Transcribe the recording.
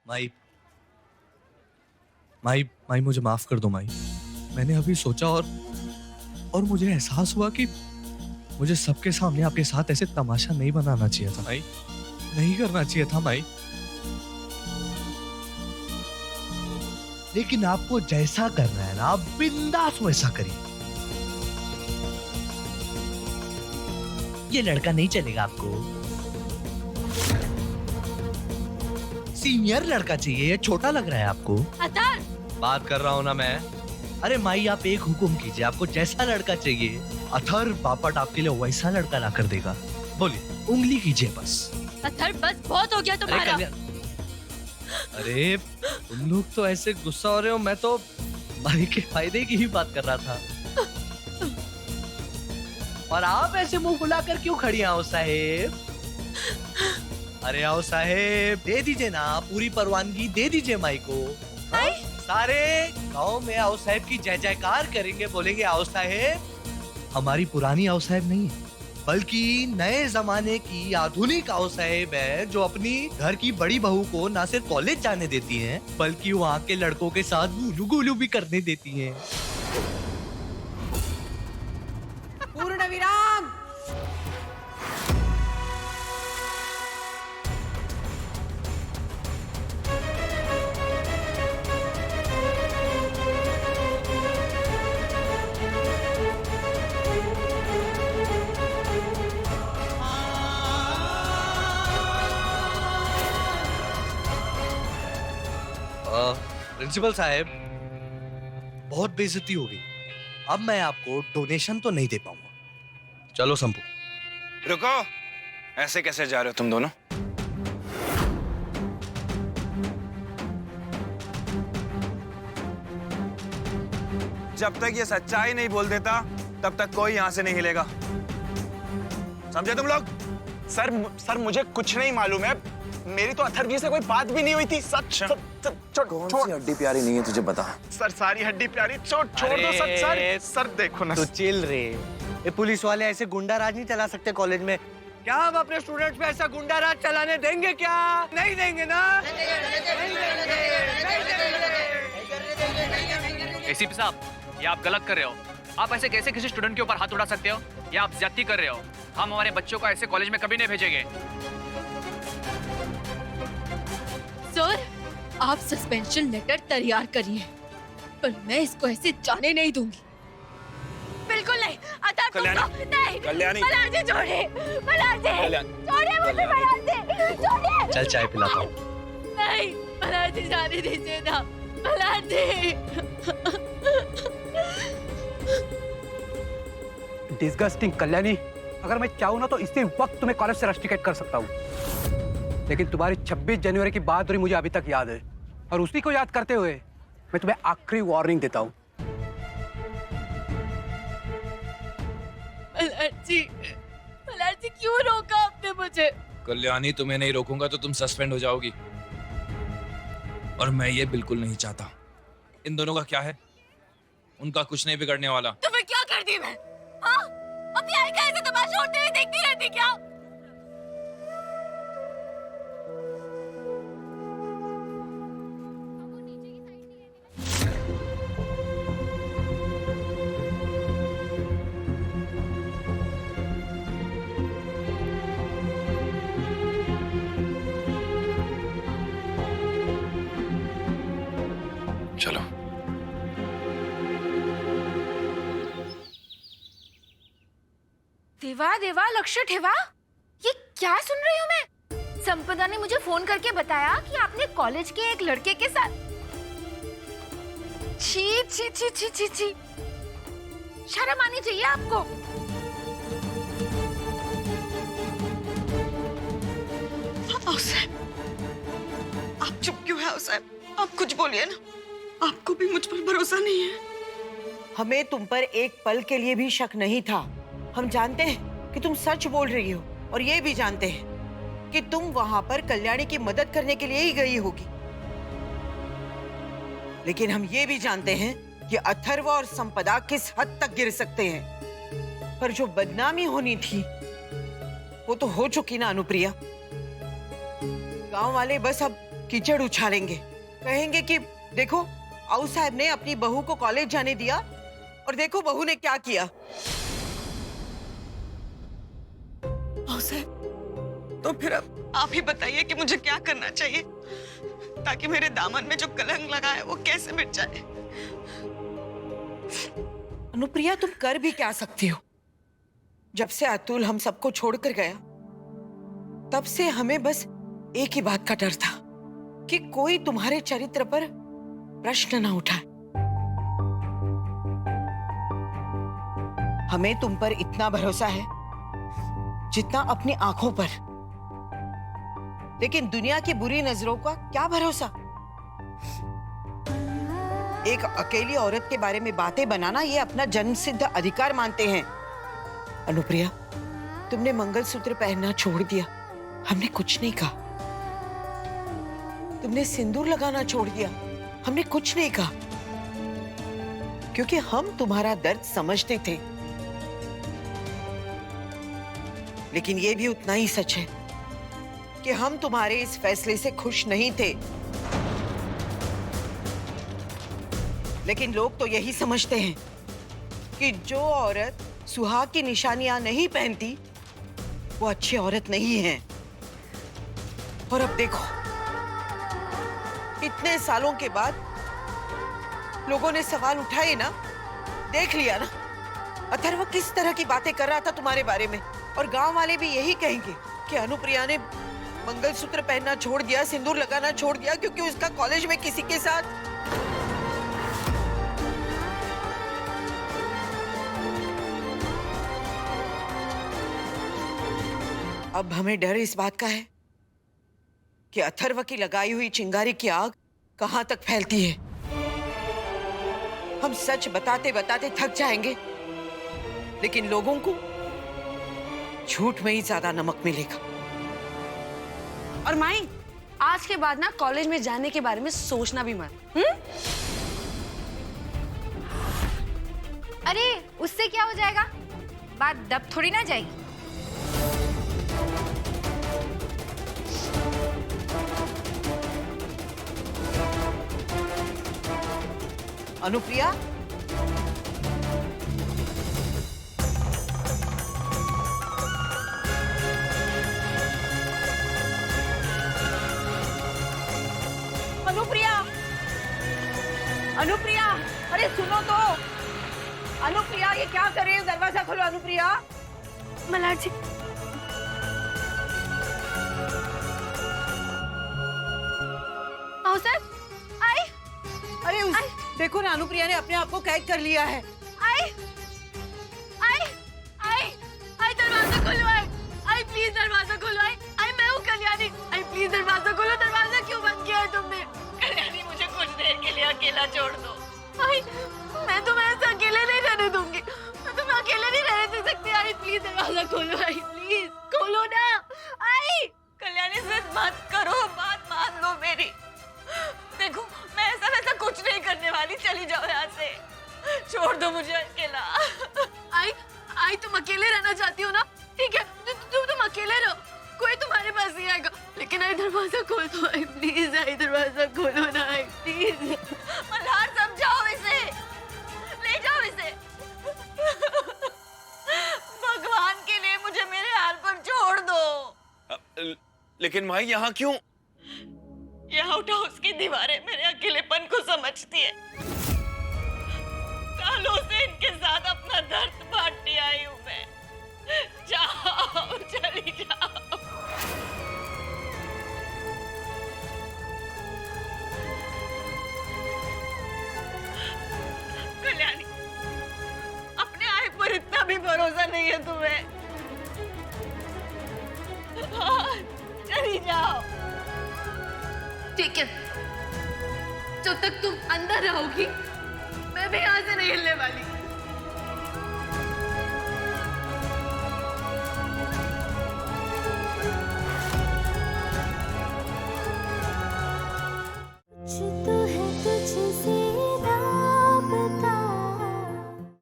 माई माई माई मुझे माफ कर दो माई। मैंने अभी सोचा और मुझे एहसास हुआ कि मुझे सबके सामने आपके साथ ऐसे तमाशा नहीं बनाना चाहिए था माई। नहीं करना चाहिए था माई। लेकिन आपको जैसा करना है ना, आप बिंदास वैसा करिए। ये लड़का नहीं चलेगा आपको। सीनियर लड़का चाहिए। ये छोटा लग रहा है आपको। अतर! बात कर रहा हूं ना मैं। अरे माई आप एक हुक्म कीजिए, आपको जैसा लड़का चाहिए अथर बापट आपके लिए वैसा लड़का ला कर देगा। बोलिए, उंगली कीजिए बस। अतर बस बहुत हो गया तुम्हारा। अरे तुम लोग तो ऐसे गुस्सा हो रहे हो, मैं तो भाई के फायदे की ही बात कर रहा था। और आप ऐसे मुंह फुलाकर क्यों खड़ी आओ साहेब? अरे आओ साहेब, दे दीजिए ना, पूरी परवानगी दे दीजिए माई को। हाँ? सारे गांव में आओ साहेब की जय जयकार करेंगे, बोलेंगे आओ साहेब। हमारी पुरानी आओ साहेब नहीं है, बल्कि नए जमाने की आधुनिक आओ साहेब है, जो अपनी घर की बड़ी बहू को ना सिर्फ कॉलेज जाने देती हैं, बल्कि वहाँ के लड़कों के साथ गुलू गुलू भी करने देती हैं। पूर्ण विराम। प्रिंसिपल साहब, बहुत बेइज्जती हो गई। अब मैं आपको डोनेशन तो नहीं दे पाऊंगा। चलो संपू। रुको, ऐसे कैसे जा रहे हो तुम दोनों? जब तक ये सच्चाई नहीं बोल देता तब तक कोई यहां से नहीं हिलेगा, समझे तुम लोग? सर मुझे कुछ नहीं मालूम है। मेरी तो अथर जी से कोई बात भी नहीं हुई थी। कौन सी हड्डी प्यारी नहीं है तुझे बता? सर सारी हड्डी प्यारी। छोड़ दो सर देखो ना। तो चिल रे। ये पुलिस वाले ऐसे गुंडा राज नहीं चला सकते कॉलेज में। क्या हम अपने स्टूडेंट्स पे ऐसा गुंडा राज चलाने देंगे? क्या नहीं देंगे ना? एसीपी साहब, ये आप गलत कर रहे हो। आप ऐसे कैसे किसी स्टूडेंट के ऊपर हाथ उठा सकते हो? ये आप ज्यादती कर रहे हो। हम हमारे बच्चों को ऐसे कॉलेज में कभी नहीं भेजेंगे। सर, आप सस्पेंशन लेटर तैयार करिए, पर मैं इसको ऐसे जाने नहीं दूंगी। बिल्कुल नहीं। अतर तुम तो नहीं। कल्याणी, मलार जी छोड़िए, मलार जी छोड़िए मुझे, मलार जी छोड़िए। चल चाय पिलाता हूँ। नहीं, मलार जी जाने दीजिए ना, मलार जी। डिस्गस्टिंग कल्याणी, अगर मैं चाहूँ ना तो इसी वक्त तुम्हें कॉलेज से रस्टिकेट कर सकता हूँ। लेकिन तुम्हारी 26 जनवरी की बहादुरी मुझे अभी तक याद है, और उसी को याद करते हुए मैं तुम्हें आखिरी वार्निंग देता हूँ। मलार जी क्यों रोका आपने मुझे? कल्याणी, तुम्हें नहीं रोकूंगा तो तुम सस्पेंड हो जाओगी, और मैं ये बिल्कुल नहीं चाहता। इन दोनों का क्या है? उनका कुछ नहीं बिगड़ने वाला। तो मैं क्या कर दी मैं? हाँ? अब यहाँ का ऐसे तमाशा होते हुए देखती रहती क्या? चलो। देवा देवा लक्ष्य ठेवा, ये क्या सुन रही हूँ मैं? संपदा ने मुझे फोन करके बताया कि आपने कॉलेज के एक लड़के के साथ। छी छी छी छी छी छी, शर्म आनी चाहिए आपको। आप चुप क्यों है साहब? आप कुछ बोलिए ना, आपको भी मुझ पर भरोसा नहीं है? हमें तुम पर एक पल के लिए भी शक नहीं था। हम जानते हैं कि तुम सच बोल रही हो, और ये भी जानते हैं कि तुम वहां पर कल्याणी की मदद करने के लिए ही गई होगी। लेकिन हम ये भी जानते हैं कि अथर्व और संपदा किस हद तक गिर सकते हैं। पर जो बदनामी होनी थी वो तो हो चुकी ना अनुप्रिया। गांव वाले बस अब कीचड़ उछालेंगे, कहेंगे कि देखो आऊ साहब ने अपनी बहू को कॉलेज जाने दिया और देखो बहू ने क्या किया। आऊ साहब, तो फिर अब आप ही बताइए कि मुझे क्या करना चाहिए ताकि मेरे दामन में जो कलंक लगा है वो कैसे मिट जाए। अनुप्रिया, तुम कर भी क्या सकती हो? जब से अतुल हम सबको छोड़कर गया तब से हमें बस एक ही बात का डर था कि कोई तुम्हारे चरित्र पर प्रश्न ना उठाए। हमें तुम पर इतना भरोसा है जितना अपनी आंखों पर, लेकिन दुनिया की बुरी नजरों का क्या भरोसा। एक अकेली औरत के बारे में बातें बनाना ये अपना जन्मसिद्ध अधिकार मानते हैं। अनुप्रिया, तुमने मंगलसूत्र पहनना छोड़ दिया, हमने कुछ नहीं कहा। तुमने सिंदूर लगाना छोड़ दिया, हमने कुछ नहीं कहा, क्योंकि हम तुम्हारा दर्द समझते थे। लेकिन ये भी उतना ही सच है कि हम तुम्हारे इस फैसले से खुश नहीं थे। लेकिन लोग तो यही समझते हैं कि जो औरत सुहाग की निशानियां नहीं पहनती वो अच्छी औरत नहीं है। और अब देखो, इतने सालों के बाद लोगों ने सवाल उठाए ना, देख लिया ना अथर्व किस तरह की बातें कर रहा था तुम्हारे बारे में। और गांव वाले भी यही कहेंगे कि अनुप्रिया ने मंगलसूत्र पहनना छोड़ दिया, सिंदूर लगाना छोड़ दिया क्योंकि उसका कॉलेज में किसी के साथ। अब हमें डर इस बात का है कि अथर्व की लगाई हुई चिंगारी की आग कहां तक फैलती है। हम सच बताते बताते थक जाएंगे, लेकिन लोगों को झूठ में ही ज्यादा नमक मिलेगा। और माई, आज के बाद ना कॉलेज में जाने के बारे में सोचना भी मत। अरे उससे क्या हो जाएगा, बात दब थोड़ी ना जाएगी। अनुप्रिया, अनुप्रिया, अनुप्रिया, अरे सुनो तो। अनुप्रिया, ये क्या कर रही हो? दरवाजा खोलो अनुप्रिया। मल्हार जी, आओ सर, आई। अरे देखो ना, अनुप्रिया ने अपने आप को कैद कर लिया है। आई आई आई आई दरवाजा खोलो, आई प्लीज दरवाजा खोलो, आई मैं हूँ कल्याणी, आई प्लीज दरवाजा खोलो। दरवाजा क्यों बंद किया है तुमने? कल्याणी, मुझे कुछ देर के लिए अकेला छोड़ दो। आई, मैं तुम्हें ऐसे अकेले नहीं रहने दूंगी, मैं तुम्हें अकेले नहीं रहने दे सकती। आई प्लीज दरवाजा खोलो, आई प्लीज खोलो ना। आई कल्याणी, जिद मत करो, बात मान लो मेरी। देखो, मैं ऐसा वैसा कुछ नहीं करने वाली, चली जाओ यहाँ से, छोड़ दो मुझे अकेला। आई तुम अकेले रहना चाहती हो ना? ठीक है, तुम अकेले रहो, कोई तुम्हारे पास नहीं आएगा, लेकिन आई दरवाजा खोल दो, आई प्लीज, आई दरवाजा खोलो ना, आई प्लीज। मल्हार, समझाओ इसे, ले जाओ इसे। भगवान के लिए मुझे मेरे हाल पर छोड़ दो। लेकिन भाई यहाँ क्यों? यह आउट हाउस की दीवारें मेरे अकेलेपन को समझती है। सालों से इनके साथ अपना दर्द बांटने आई हूं मैं। जाओ, चली जाओ। कल्याणी, अपने आप पर इतना भी भरोसा नहीं है तुम्हें? हाँ, चली जाओ। ठीक है, जब तक तुम अंदर रहोगी मैं भी यहाँ से नहीं हिलने वाली।